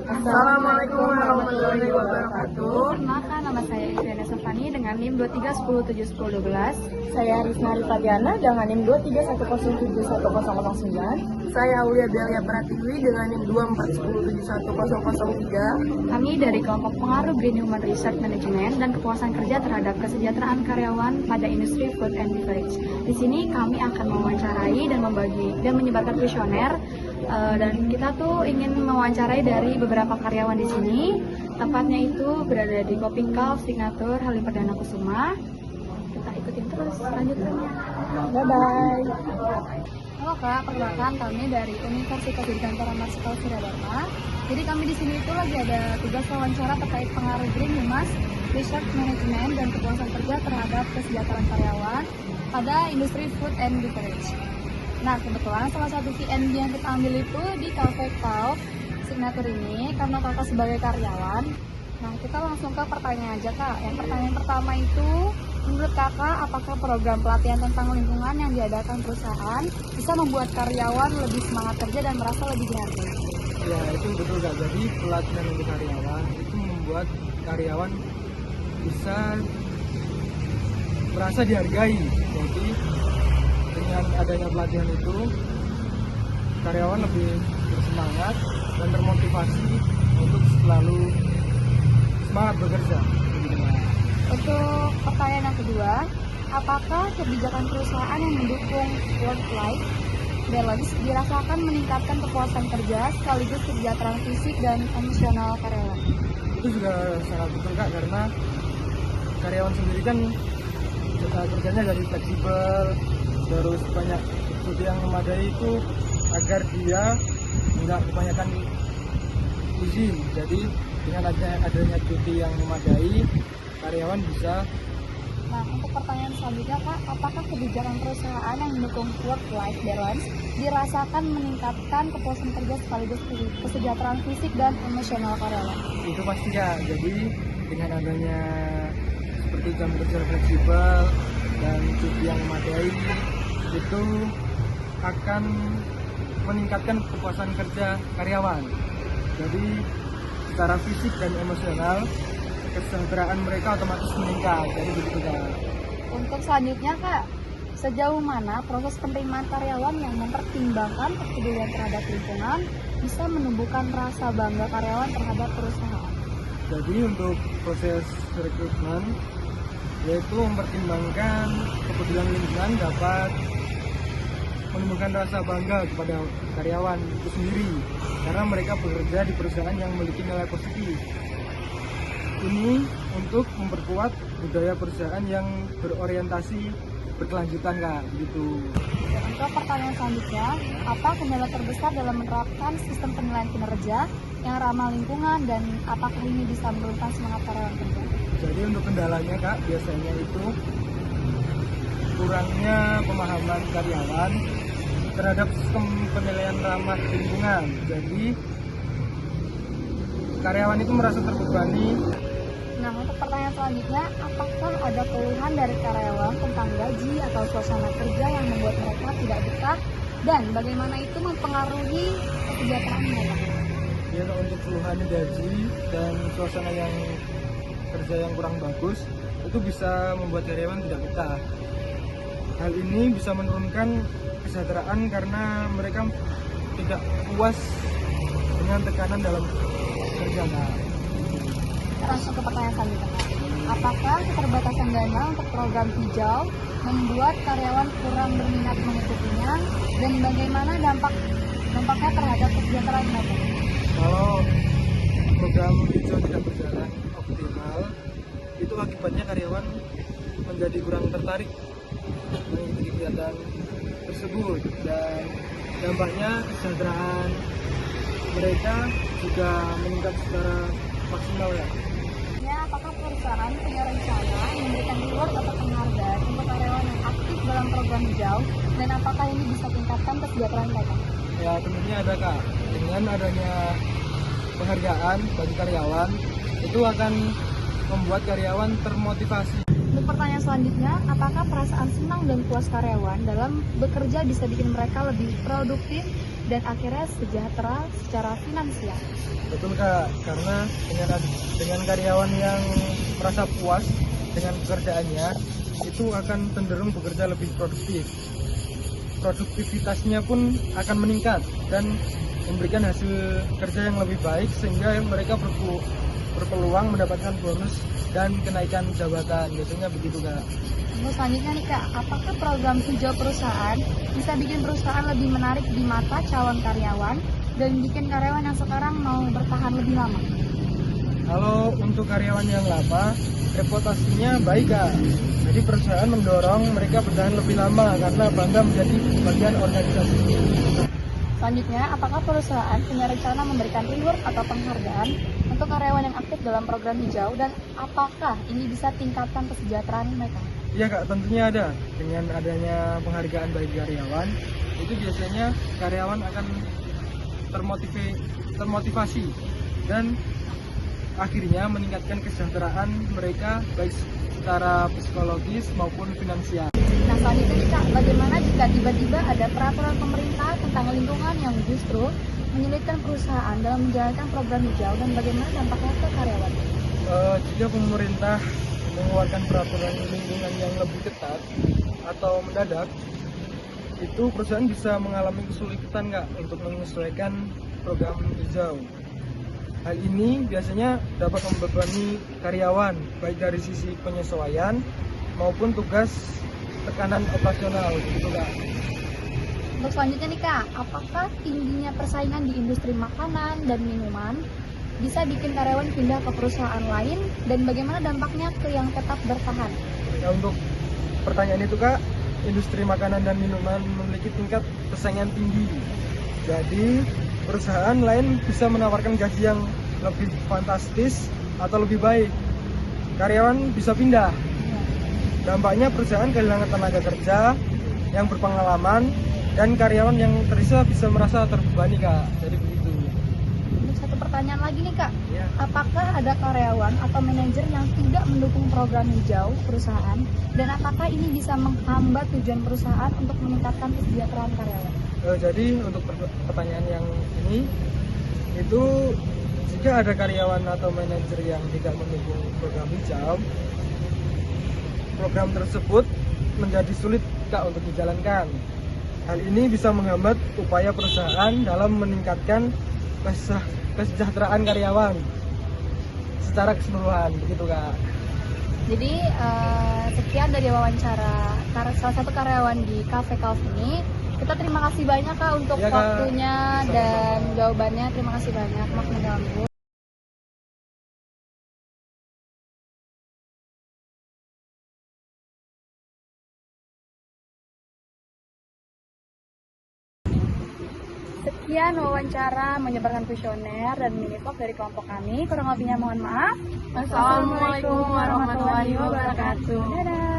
Assalamualaikum warahmatullahi wabarakatuh. Perkenalkan, nama saya Iviana Sofani dengan NIM 23107112. Saya Risna Rifadiana dengan NIM 231071009. Saya Aulia Delia Pratiwi dengan NIM 241071003. Kami dari kelompok pengaruh Green Human Research Management dan kepuasan kerja terhadap kesejahteraan karyawan pada industri food and beverage. Di sini kami akan mewawancarai dan membagi dan menyebarkan kuesioner. Dan kita tuh ingin mewawancarai dari beberapa karyawan di sini. Tempatnya itu berada di Koping Calf Signature Halim Perdana Kusuma. Kita ikutin terus lanjutannya. Bye bye. Halo Kak, perkenalkan kami dari Universitas Dirgantara Marsikal Suradharma. Jadi kami di sini itu lagi ada tugas wawancara terkait pengaruh Green Human Research Management dan kepuasan kerja terhadap kesejahteraan karyawan pada industri food and beverage. Nah, kebetulan salah satu VNB yang kita ambil itu di Cafe Calf Signature ini karena kakak sebagai karyawan. Nah, kita langsung ke pertanyaan aja Kak. Yang pertanyaan pertama itu, menurut kakak apakah program pelatihan tentang lingkungan yang diadakan perusahaan bisa membuat karyawan lebih semangat kerja dan merasa lebih dihargai? Ya, itu betul Kak. Jadi pelatihan untuk karyawan itu membuat karyawan bisa merasa dihargai. Jadi dengan adanya pelatihan itu karyawan lebih bersemangat dan termotivasi untuk selalu semangat bekerja. Untuk pertanyaan yang kedua, apakah kebijakan perusahaan yang mendukung work-life balance dirasakan meningkatkan kepuasan kerja sekaligus kesejahteraan fisik dan emosional karyawan? Itu juga sangat betul Kak, karena karyawan sendiri kan kerjanya jadi fleksibel, terus banyak cuti yang memadai itu agar dia tidak kebanyakan izin. Jadi dengan adanya cuti yang memadai, karyawan bisa. Nah, untuk pertanyaan selanjutnya Kak, apakah kebijakan perusahaan yang mendukung work-life balance dirasakan meningkatkan kepuasan kerja sekaligus kesejahteraan fisik dan emosional karyawan? Itu pasti Kak. Jadi dengan adanya seperti jam kerja fleksibel dan cuti yang memadai, itu akan meningkatkan kepuasan kerja karyawan. Jadi secara fisik dan emosional kesejahteraan mereka otomatis meningkat. Jadi begitu Kak. Untuk selanjutnya Kak, sejauh mana proses penerimaan karyawan yang mempertimbangkan kepedulian terhadap lingkungan bisa menumbuhkan rasa bangga karyawan terhadap perusahaan? Jadi untuk proses rekrutmen yaitu mempertimbangkan kepedulian lingkungan dapat menumbuhkan rasa bangga kepada karyawan itu sendiri karena mereka bekerja di perusahaan yang memiliki nilai positif. Ini untuk memperkuat budaya perusahaan yang berorientasi berkelanjutan Kak, gitu. Untuk pertanyaan selanjutnya, apa kendala terbesar dalam menerapkan sistem penilaian kinerja yang ramah lingkungan dan apakah ini bisa menurunkan semangat karyawan kerja? Jadi untuk kendalanya Kak, biasanya itu kurangnya pemahaman karyawan terhadap sistem penilaian ramah lingkungan. Jadi karyawan itu merasa terbebani. Nah, untuk pertanyaan selanjutnya, apakah ada keluhan dari karyawan tentang gaji atau suasana kerja yang membuat mereka tidak betah dan bagaimana itu mempengaruhi kesejahteraan mereka? Ya, untuk keluhan gaji dan suasana yang kerja yang kurang bagus itu bisa membuat karyawan tidak betah. Hal ini bisa menurunkan kesejahteraan karena mereka tidak puas dengan tekanan dalam kerja. Langsung ke pertanyaan selanjutnya. Apakah keterbatasan dana untuk program hijau membuat karyawan kurang berminat mengikutinya dan bagaimana dampaknya terhadap kesejahteraan mereka? Kalau program hijau tidak berjalan optimal, itu akibatnya karyawan menjadi kurang tertarik mengikuti kegiatan tersebut dan dampaknya kesejahteraan mereka juga meningkat secara maksimal ya. Apakah perusahaan punya rencana memberikan reward atau penghargaan untuk karyawan yang aktif dalam program hijau dan apakah ini bisa tingkatkan kesejahteraan mereka? Ya, tentunya ada Kak. Dengan adanya penghargaan bagi karyawan itu akan membuat karyawan termotivasi. Untuk pertanyaan selanjutnya, apakah perasaan senang dan puas karyawan dalam bekerja bisa bikin mereka lebih produktif dan akhirnya sejahtera secara finansial. Betul Kak, karena dengan karyawan yang merasa puas dengan pekerjaannya, itu akan cenderung bekerja lebih produktif. Produktivitasnya pun akan meningkat dan memberikan hasil kerja yang lebih baik, sehingga mereka berpeluang mendapatkan bonus dan kenaikan jabatan. Biasanya begitu Kak. Terus selanjutnya nih Kak, apakah program hijau perusahaan bisa bikin perusahaan lebih menarik di mata calon karyawan dan bikin karyawan yang sekarang mau bertahan lebih lama? Kalau untuk karyawan yang lama, reputasinya baik Kak. Jadi perusahaan mendorong mereka bertahan lebih lama karena bangga menjadi bagian organisasi. Selanjutnya, apakah perusahaan punya rencana memberikan reward atau penghargaan untuk karyawan yang aktif dalam program hijau dan apakah ini bisa tingkatkan kesejahteraan mereka? Iya Kak, tentunya ada. Dengan adanya penghargaan bagi karyawan, itu biasanya karyawan akan termotivasi dan akhirnya meningkatkan kesejahteraan mereka baik secara psikologis maupun finansial. Nah, selanjutnya nih Kak, bagaimana jika tiba-tiba ada peraturan pemerintah tentang lingkungan yang justru menyulitkan perusahaan dalam menjalankan program hijau dan bagaimana dampaknya ke karyawan? Jika pemerintah mengeluarkan peraturan lingkungan yang lebih ketat atau mendadak, itu perusahaan bisa mengalami kesulitan Kak untuk menyesuaikan program hijau. Hal ini biasanya dapat membebani karyawan baik dari sisi penyesuaian maupun tugas tekanan operasional gitu Kak. Untuk selanjutnya nih Kak, apakah tingginya persaingan di industri makanan dan minuman bisa bikin karyawan pindah ke perusahaan lain dan bagaimana dampaknya ke yang tetap bertahan? Nah, untuk pertanyaan itu Kak, industri makanan dan minuman memiliki tingkat persaingan tinggi. Jadi perusahaan lain bisa menawarkan gaji yang lebih fantastis atau lebih baik. Karyawan bisa pindah. Dampaknya perusahaan kehilangan tenaga kerja yang berpengalaman dan karyawan yang tersisa bisa merasa terbebani Kak. Jadi begitu. Untuk satu pertanyaan lagi nih Kak, Ya. apakah ada karyawan atau manajer yang tidak mendukung program hijau perusahaan dan apakah ini bisa menghambat tujuan perusahaan untuk meningkatkan kesejahteraan karyawan? Jadi untuk pertanyaan yang ini, itu jika ada karyawan atau manajer yang tidak mendukung program hijau, program tersebut menjadi sulit Kak untuk dijalankan. Hal ini bisa menghambat upaya perusahaan dalam meningkatkan kesejahteraan karyawan secara keseluruhan, begitu Kak. Jadi sekian dari wawancara salah satu karyawan di Cafe Kauf ini. Kita terima kasih banyak Kak untuk Ya, Kak. waktunya dan jawabannya. Terima kasih banyak. Maaf mengganggu. Sekian wawancara menyebarkan kuesioner dan mini vlog dari kelompok kami. Kurang lebihnya mohon maaf. Wassalamualaikum warahmatullahi wabarakatuh. Dadah.